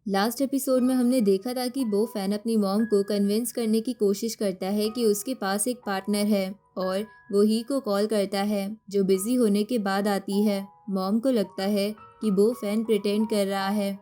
Last episode में हमने देखा था कि बो फैन अपनी मॉम को कन्विंस करने की कोशिश करता है कि उसके पास एक पार्टनर है और वो ही को कॉल करता है जो बिजी होने के बाद आती है। मॉम को लगता है कि बो फैन प्रिटेंड कर रहा है,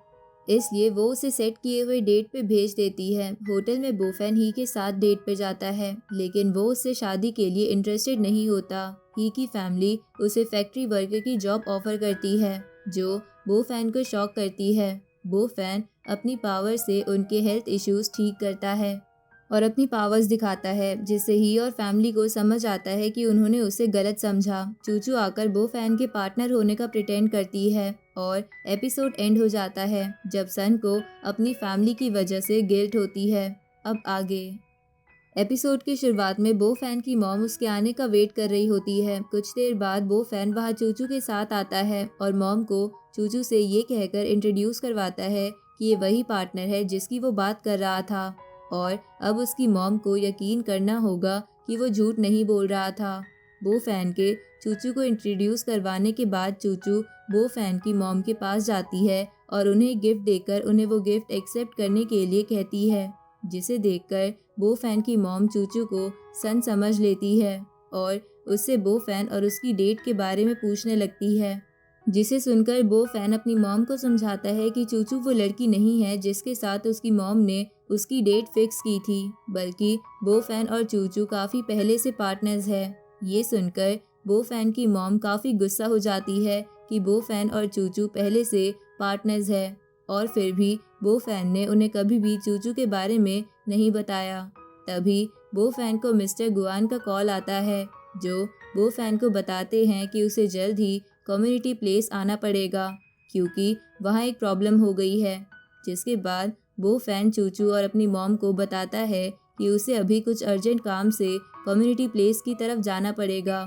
इसलिए वो उसे सेट किए हुए डेट पे भेज देती है। होटल में बो फैन ही के साथ डेट पे जाता है, लेकिन वो उससे शादी के लिए इंटरेस्टेड नहीं होता। ही की फैमिली उसे फैक्ट्री वर्कर की जॉब ऑफर करती है, जो बो फैन को शॉक करती है। बो फैन अपनी पावर से उनके हेल्थ इश्यूज ठीक करता है और अपनी पावर्स दिखाता है, जिससे ही और फैमिली को समझ आता है कि उन्होंने उसे गलत समझा। चूचू आकर बो फैन के पार्टनर होने का प्रिटेंड करती है और एपिसोड एंड हो जाता है जब सन को अपनी फैमिली की वजह से गिल्ट होती है। अब आगे एपिसोड की शुरुआत में बो फैन की मॉम उसके आने का वेट कर रही होती है। कुछ देर बाद बो फैन वहाँ चूचू के साथ आता है और मॉम को चूचू से ये कहकर इंट्रोड्यूस करवाता है कि ये वही पार्टनर है जिसकी वो बात कर रहा था और अब उसकी मॉम को यकीन करना होगा कि वो झूठ नहीं बोल रहा था। बो फैन के चूचू को इंट्रोड्यूस करवाने के बाद चूचू बो फैन की मॉम के पास जाती है और उन्हें गिफ्ट देकर उन्हें वो गिफ्ट एक्सेप्ट करने के लिए कहती है, जिसे देखकर बो फैन की मॉम चूचू को सन समझ लेती है और उससे बो फैन और उसकी डेट के बारे में पूछने लगती है। जिसे सुनकर बो फैन अपनी मॉम को समझाता है कि चूचू वो लड़की नहीं है जिसके साथ उसकी मॉम ने उसकी डेट फिक्स की थी, बल्कि बो फैन और चूचू काफ़ी पहले से पार्टनर्स है। ये सुनकर बो फैन की मॉम काफ़ी गुस्सा हो जाती है कि बो फैन और चूचू पहले से पार्टनर्स है और फिर भी बो फैन ने उन्हें कभी भी चूचू के बारे में नहीं बताया। तभी बो फैन को मिस्टर गुआन का कॉल आता है, जो बो फैन को बताते हैं कि उसे जल्द ही कम्युनिटी प्लेस आना पड़ेगा क्योंकि वहाँ एक प्रॉब्लम हो गई है। जिसके बाद बो फैन चूचू और अपनी मॉम को बताता है कि उसे अभी कुछ अर्जेंट काम से कम्युनिटी प्लेस की तरफ जाना पड़ेगा।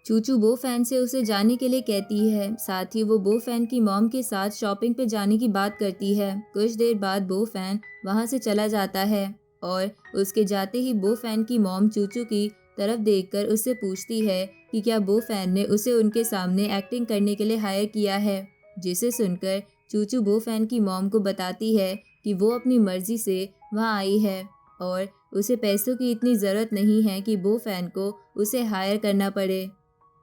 चूचू बो फैन से उसे जाने के लिए कहती है, साथ ही वो बो फैन की मॉम के साथ शॉपिंग पे जाने की बात करती है। कुछ देर बाद बो फैन वहाँ से चला जाता है और उसके जाते ही बो फैन की मॉम चूचू की तरफ देखकर उससे पूछती है कि क्या बो फैन ने उसे उनके सामने एक्टिंग करने के लिए हायर किया है। जिसे सुनकर चूचू बो फैन की मॉम को बताती है कि वो अपनी मर्जी से वहाँ आई है और उसे पैसों की इतनी ज़रूरत नहीं है कि बो फैन को उसे हायर करना पड़े।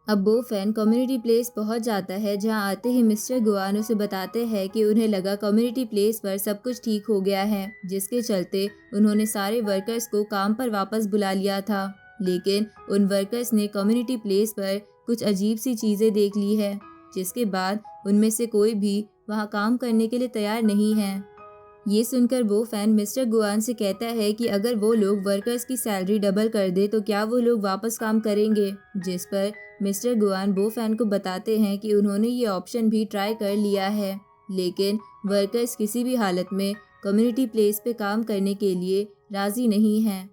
अब बो फैन कम्युनिटी प्लेस पहुंच जाता है, जहां आते ही मिस्टर गुआन उसे बताते हैं कि उन्हें लगा कम्युनिटी प्लेस पर सब कुछ ठीक हो गया है, जिसके चलते उन्होंने सारे वर्कर्स को काम पर वापस बुला लिया था। लेकिन उन वर्कर्स ने कम्युनिटी प्लेस पर कुछ अजीब सी चीज़ें देख ली है, जिसके बाद उनमें से कोई भी वहाँ काम करने के लिए तैयार नहीं है। ये सुनकर बो फैन मिस्टर गुआन से कहता है कि अगर वो लोग वर्कर्स की सैलरी डबल कर दे तो क्या वो लोग वापस काम करेंगे। जिस पर मिस्टर गुआन बो फैन को बताते हैं कि उन्होंने ये ऑप्शन भी ट्राई कर लिया है, लेकिन वर्कर्स किसी भी हालत में कम्युनिटी प्लेस पे काम करने के लिए राजी नहीं हैं।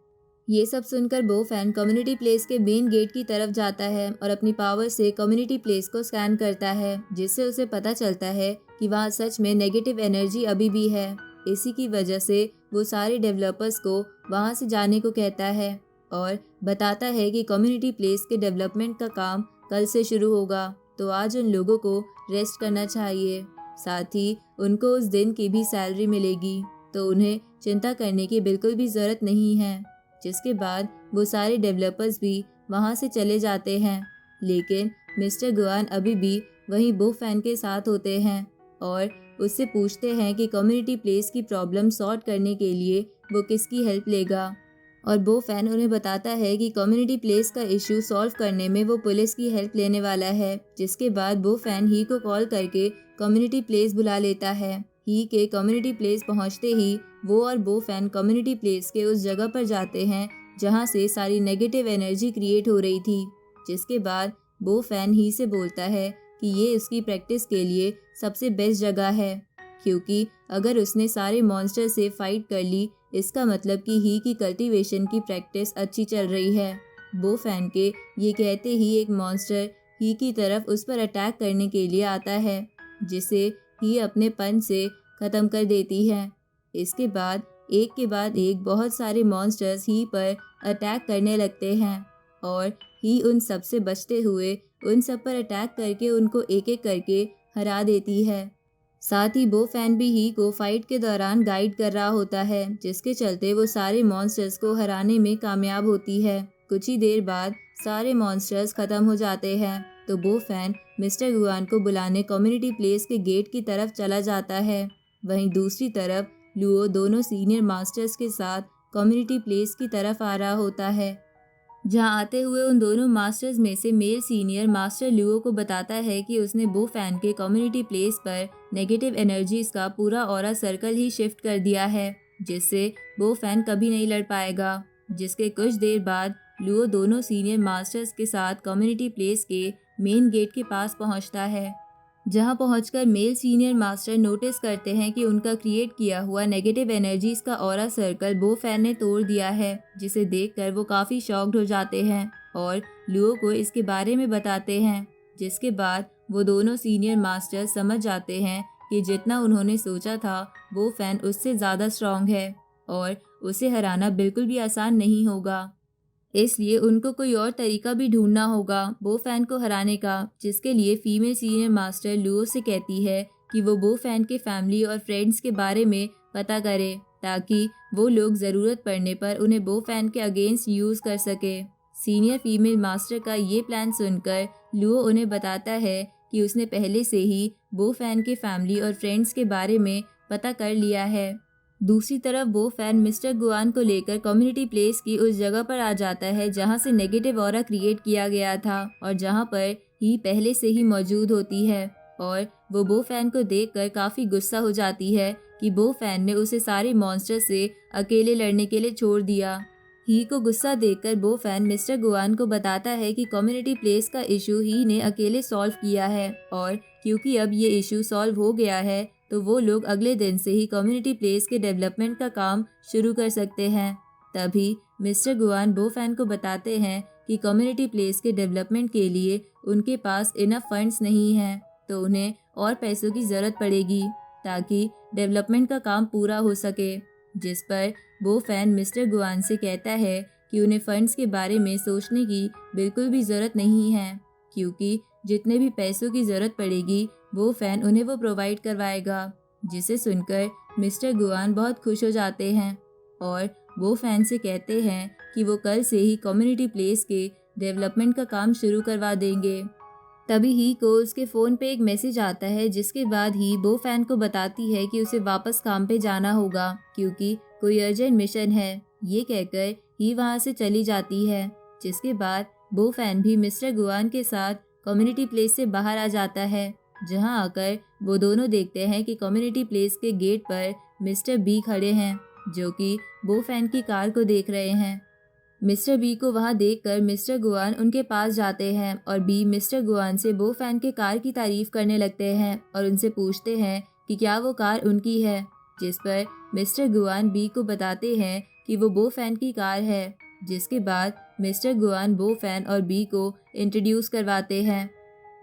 ये सब सुनकर बो फैन कम्युनिटी प्लेस के मेन गेट की तरफ जाता है और अपनी पावर से कम्युनिटी प्लेस को स्कैन करता है, जिससे उसे पता चलता है कि वहाँ सच में नेगेटिव एनर्जी अभी भी है। इसी की वजह से वो सारे डेवलपर्स को वहाँ से जाने को कहता है और बताता है कि कम्युनिटी प्लेस के डेवलपमेंट का काम कल से शुरू होगा, तो आज उन लोगों को रेस्ट करना चाहिए। साथ ही उनको उस दिन की भी सैलरी मिलेगी, तो उन्हें चिंता करने की बिल्कुल भी ज़रूरत नहीं है। जिसके बाद वो सारे डेवलपर्स भी वहाँ से चले जाते हैं, लेकिन मिस्टर गुआन अभी भी वहीं बो फैन के साथ होते हैं और उससे पूछते हैं कि कम्युनिटी प्लेस की प्रॉब्लम सॉर्ट करने के लिए वो किसकी हेल्प लेगा। और बो फैन उन्हें बताता है कि कम्युनिटी प्लेस का इशू सॉल्व करने में वो पुलिस की हेल्प लेने वाला है। जिसके बाद बो फैन ही को कॉल करके कम्युनिटी प्लेस बुला लेता है। ही के कम्युनिटी प्लेस पहुंचते ही वो और बो फैन कम्युनिटी प्लेस के उस जगह पर जाते हैं जहां से सारी नेगेटिव एनर्जी क्रिएट हो रही थी। जिसके बाद बो फैन ही से बोलता है कि ये उसकी प्रैक्टिस के लिए सबसे बेस्ट जगह है, क्योंकि अगर उसने सारे मॉन्स्टर से फाइट कर ली, इसका मतलब कि ही की कल्टीवेशन की प्रैक्टिस अच्छी चल रही है। बो फैन के ये कहते ही एक मॉन्स्टर ही की तरफ उस पर अटैक करने के लिए आता है, जिसे ही अपने पंच से ख़त्म कर देती है। इसके बाद एक बहुत सारे मॉन्स्टर्स ही पर अटैक करने लगते हैं और ही उन सब से बचते हुए उन सब पर अटैक करके उनको एक एक करके हरा देती है। साथ ही बो फैन भी ही को फाइट के दौरान गाइड कर रहा होता है, जिसके चलते वो सारे मॉन्स्टर्स को हराने में कामयाब होती है। कुछ ही देर बाद सारे मॉन्स्टर्स खत्म हो जाते हैं तो बो फैन मिस्टर गुआन को बुलाने कम्युनिटी प्लेस के गेट की तरफ चला जाता है। वहीं दूसरी तरफ लुओ दोनों सीनियर मास्टर्स के साथ कम्युनिटी प्लेस की तरफ आ रहा होता है। जहां आते हुए उन दोनों मास्टर्स में से मेल सीनियर मास्टर लुओ को बताता है कि उसने बो फैन के कम्युनिटी प्लेस पर नेगेटिव एनर्जीज का पूरा ऑरा सर्कल ही शिफ्ट कर दिया है, जिससे बो फैन कभी नहीं लड़ पाएगा। जिसके कुछ देर बाद लुओ दोनों सीनियर मास्टर्स के साथ कम्युनिटी प्लेस के मेन गेट के पास पहुंचता है। जहां पहुंचकर मेल सीनियर मास्टर नोटिस करते हैं कि उनका क्रिएट किया हुआ नेगेटिव एनर्जीज का ऑरा सर्कल बो फैन ने तोड़ दिया है, जिसे देखकर वो काफ़ी शॉक्ड हो जाते हैं और लुओ को इसके बारे में बताते हैं। जिसके बाद वो दोनों सीनियर मास्टर समझ जाते हैं कि जितना उन्होंने सोचा था वो फैन उससे ज़्यादा स्ट्रांग है और उसे हराना बिल्कुल भी आसान नहीं होगा। इसलिए उनको कोई और तरीका भी ढूंढना होगा बो फैन को हराने का, जिसके लिए फीमेल सीनियर मास्टर लुओ से कहती है कि वो बो फैन के फैमिली और फ्रेंड्स के बारे में पता करे ताकि वो लोग ज़रूरत पड़ने पर उन्हें बो फैन के अगेंस्ट यूज़ कर सके। सीनियर फीमेल मास्टर का ये प्लान सुनकर लुओ उन्हें बताता है कि उसने पहले से ही बो फैन के फैमिली और फ्रेंड्स के बारे में पता कर लिया है। दूसरी तरफ बो फैन मिस्टर गुआन को लेकर कम्युनिटी प्लेस की उस जगह पर आ जाता है जहां से नेगेटिव ऑरा क्रिएट किया गया था और जहां पर ही पहले से ही मौजूद होती है और वो बो फैन को देखकर काफ़ी गुस्सा हो जाती है कि बो फैन ने उसे सारे मॉन्स्टर से अकेले लड़ने के लिए छोड़ दिया। ही को गुस्सा देखकर बो फैन मिस्टर गुआन को बताता है कि कम्युनिटी प्लेस का इशू ही ने अकेले सॉल्व किया है और क्योंकि अब ये इशू सॉल्व हो गया है तो वो लोग अगले दिन से ही कम्युनिटी प्लेस के डेवलपमेंट का काम शुरू कर सकते हैं। तभी मिस्टर गुआन बो फैन को बताते हैं कि कम्युनिटी प्लेस के डेवलपमेंट के लिए उनके पास इनफ फंड्स नहीं हैं, तो उन्हें और पैसों की ज़रूरत पड़ेगी ताकि डेवलपमेंट का काम पूरा हो सके। जिस पर बो फैन मिस्टर गुआन से कहता है कि उन्हें फंड्स के बारे में सोचने की बिल्कुल भी ज़रूरत नहीं है, क्योंकि जितने भी पैसों की ज़रूरत पड़ेगी वो फैन उन्हें वो प्रोवाइड करवाएगा। जिसे सुनकर मिस्टर गुआन बहुत खुश हो जाते हैं और वो फैन से कहते हैं कि वो कल से ही कम्युनिटी प्लेस के डेवलपमेंट का काम शुरू करवा देंगे। तभी ही को उसके फ़ोन पे एक मैसेज आता है, जिसके बाद ही बो फैन को बताती है कि उसे वापस काम पे जाना होगा क्योंकि कोई अर्जेंट मिशन है। ये कहकर ही वहाँ से चली जाती है। जिसके बाद बो फैन भी मिस्टर गुआन के साथ कम्युनिटी प्लेस से बाहर आ जाता है। जहां आकर वो दोनों देखते हैं कि कम्युनिटी प्लेस के गेट पर मिस्टर बी खड़े हैं, जो कि बो फैन की कार को देख रहे हैं। मिस्टर बी को वहां देखकर मिस्टर गुआन उनके पास जाते हैं और बी मिस्टर गुआन से बो फैन के कार की तारीफ करने लगते हैं और उनसे पूछते हैं कि क्या वो कार उनकी है। जिस पर मिस्टर गुआन बी को बताते हैं कि वो बो फैन की कार है। जिसके बाद मिस्टर गुआन बो फैन और बी को इंट्रोड्यूस करवाते हैं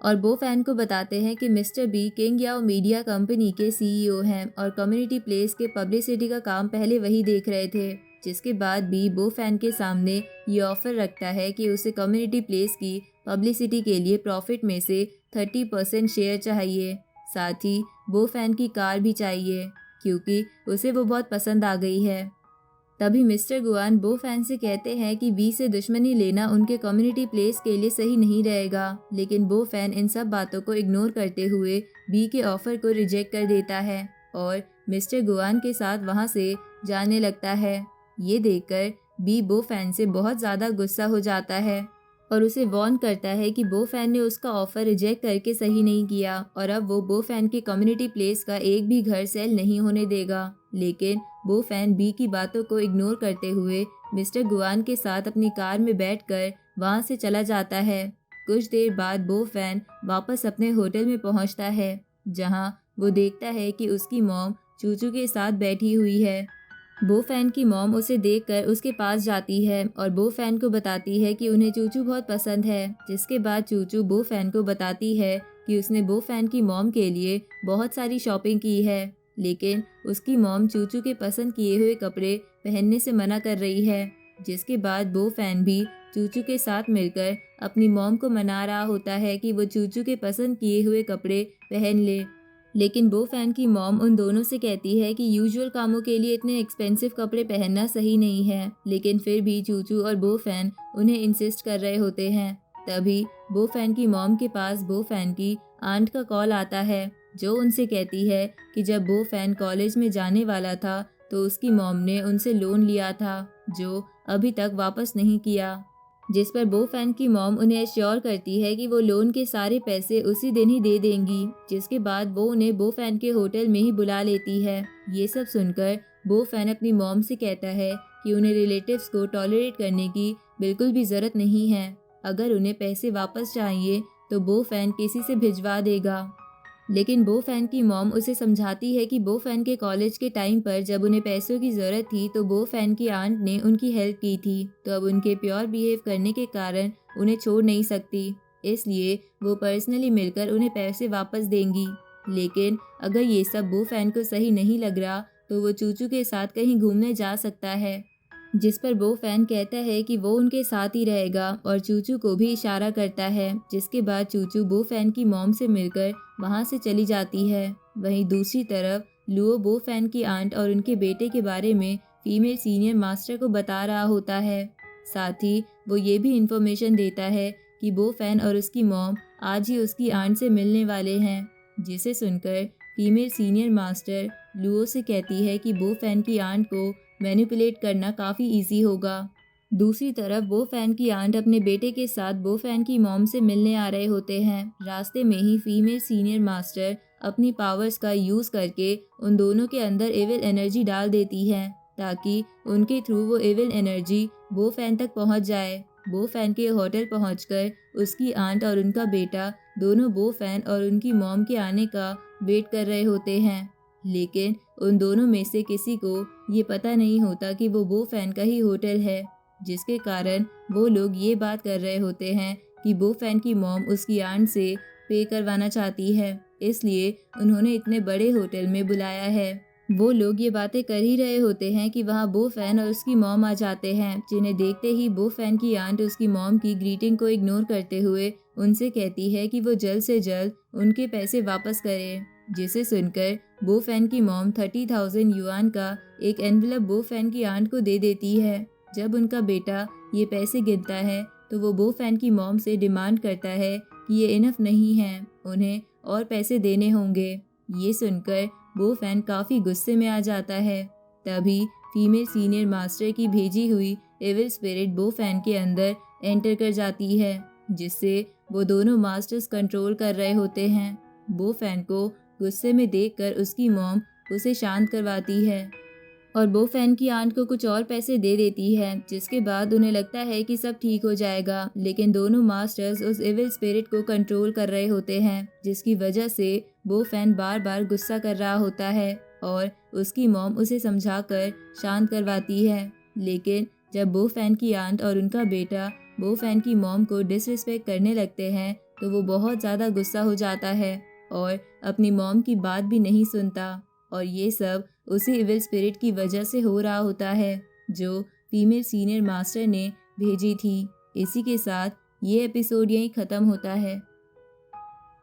और बो फैन को बताते हैं कि mister B King Yao media company के सीईओ हैं और कम्युनिटी प्लेस के पब्लिसिटी का काम पहले वही देख रहे थे। जिसके बाद बी बो फैन के सामने ये ऑफर रखता है कि उसे कम्युनिटी प्लेस की पब्लिसिटी के लिए प्रॉफिट में से 30% शेयर चाहिए। साथ ही बो फैन की कार भी चाहिए क्योंकि उसे वो बहुत पसंद आ गई है। तभी मिस्टर गुआन बो फैन से कहते हैं कि बी से दुश्मनी लेना उनके कम्युनिटी प्लेस के लिए सही नहीं रहेगा, लेकिन बो फैन इन सब बातों को इग्नोर करते हुए बी के ऑफर को रिजेक्ट कर देता है और मिस्टर गुआन के साथ वहां से जाने लगता है। ये देखकर बी बो फैन से बहुत ज़्यादा गुस्सा हो जाता है और उसे वार्न करता है कि बो फैन ने उसका ऑफर रिजेक्ट करके सही नहीं किया और अब वो बो फैन के कम्युनिटी प्लेस का एक भी घर सेल नहीं होने देगा। लेकिन बो फैन बी की बातों को इग्नोर करते हुए मिस्टर गुआन के साथ अपनी कार में बैठकर वहां से चला जाता है। कुछ देर बाद बो फैन वापस अपने होटल में पहुंचता है, जहां वो देखता है कि उसकी मॉम चूचू के साथ बैठी हुई है। बो फैन की मॉम उसे देखकर उसके पास जाती है और बो फैन को बताती है कि उन्हें चूचू बहुत पसंद है। जिसके बाद चूचू बो फैन को बताती है कि उसने बो फैन की मॉम के लिए बहुत सारी शॉपिंग की है, लेकिन उसकी मॉम चूचू के पसंद किए हुए कपड़े पहनने से मना कर रही है। जिसके बाद बो फैन भी चूचू के साथ मिलकर अपनी मॉम को मना रहा होता है कि वो चूचू के पसंद किए हुए कपड़े पहन ले। लेकिन बो फैन की मॉम उन दोनों से कहती है कि यूजुअल कामों के लिए इतने एक्सपेंसिव कपड़े पहनना सही नहीं है, लेकिन फिर भी चूचू और बो फैन उन्हें इंसिस्ट कर रहे होते हैं। तभी बो फैन की मॉम के पास बो फैन की आंट का कॉल आता है, जो उनसे कहती है कि जब बो फैन कॉलेज में जाने वाला था तो उसकी मॉम ने उनसे लोन लिया था, जो अभी तक वापस नहीं किया। जिस पर बो फैन की मॉम उन्हें एश्योर करती है कि वो लोन के सारे पैसे उसी दिन ही दे देंगी, जिसके बाद वो उन्हें बो फैन के होटल में ही बुला लेती है। ये सब सुनकर बो फैन अपनी मॉम से कहता है कि उन्हें रिलेटिव्स को टॉलरेट करने की बिल्कुल भी ज़रूरत नहीं है। अगर उन्हें पैसे वापस चाहिए तो बो फैन किसी से भिजवा देगा। लेकिन बो फैन की मॉम उसे समझाती है कि बो फैन के कॉलेज के टाइम पर जब उन्हें पैसों की ज़रूरत थी तो बो फैन की आंट ने उनकी हेल्प की थी, तो अब उनके प्योर बिहेव करने के कारण उन्हें छोड़ नहीं सकती, इसलिए वो पर्सनली मिलकर उन्हें पैसे वापस देंगी। लेकिन अगर ये सब बो फैन को सही नहीं लग रहा तो वो चूचू के साथ कहीं घूमने जा सकता है, जिस पर बो फैन कहता है कि वो उनके साथ ही रहेगा और चूचू को भी इशारा करता है, जिसके बाद चूचू बो फैन की मॉम से मिलकर वहां से चली जाती है। वहीं दूसरी तरफ लुओ बो फैन की आंट और उनके बेटे के बारे में फीमेल सीनियर मास्टर को बता रहा होता है। साथ ही वो ये भी इंफॉर्मेशन देता है कि बो फैन और उसकी मॉम आज ही उसकी आंट से मिलने वाले हैं, जिसे सुनकर फीमेल सीनियर मास्टर लुओ से कहती है कि बो फैन की आंट को मैनिपुलेट करना काफ़ी इजी होगा। दूसरी तरफ बो फैन की आंट अपने बेटे के साथ बो फैन की मॉम से मिलने आ रहे होते हैं। रास्ते में ही फीमेल सीनियर मास्टर अपनी पावर्स का यूज़ करके उन दोनों के अंदर एविल एनर्जी डाल देती है, ताकि उनके थ्रू वो एविल एनर्जी बो फैन तक पहुंच जाए। बो फैन के होटल पहुंचकर उसकी आंट और उनका बेटा दोनों बो फैन और उनकी मॉम के आने का वेट कर रहे होते हैं, लेकिन उन दोनों में से किसी को ये पता नहीं होता कि वो बो फैन का ही होटल है, जिसके कारण वो लोग ये बात कर रहे होते हैं कि बो फैन की मॉम उसकी आंट से पे करवाना चाहती है, इसलिए उन्होंने इतने बड़े होटल में बुलाया है। वो लोग ये बातें कर ही रहे होते हैं कि वहाँ बो फैन और उसकी मॉम आ जाते हैं, जिन्हें देखते ही बो फैन की आंट उसकी मॉम की ग्रीटिंग को इग्नोर करते हुए उनसे कहती है कि वो जल्द से जल्द उनके पैसे वापस करे, जिसे सुनकर बो फैन की मॉम 30,000 युआन का एक एनवलप बो फैन की आंट को दे देती है। जब उनका बेटा ये पैसे गिनता है तो वो बो फैन की मॉम से डिमांड करता है कि ये इनफ नहीं है, उन्हें और पैसे देने होंगे। ये सुनकर बो फैन काफ़ी गुस्से में आ जाता है। तभी फीमेल सीनियर मास्टर की भेजी हुई एविल स्पिरिट बो फैन के अंदर एंटर कर जाती है, जिससे वो दोनों मास्टर्स कंट्रोल कर रहे होते हैं। बो फैन को गुस्से में देखकर उसकी मॉम उसे शांत करवाती है और बो फैन की आंट को कुछ और पैसे दे देती है, जिसके बाद उन्हें लगता है कि सब ठीक हो जाएगा। लेकिन दोनों मास्टर्स उस एविल स्पिरिट को कंट्रोल कर रहे होते हैं, जिसकी वजह से बो फैन बार बार गुस्सा कर रहा होता है और उसकी मॉम उसे समझाकर शांत करवाती है। लेकिन जब बो फैन की आंट और उनका बेटा बो फैन की मॉम को डिसरिस्पेक्ट करने लगते हैं तो वो बहुत ज़्यादा गुस्सा हो जाता है और अपनी मॉम की बात भी नहीं सुनता, और ये सब उसी इविल स्पिरिट की वजह से हो रहा होता है जो फीमेल सीनियर मास्टर ने भेजी थी। इसी के साथ ये एपिसोड यहीं ख़त्म होता है।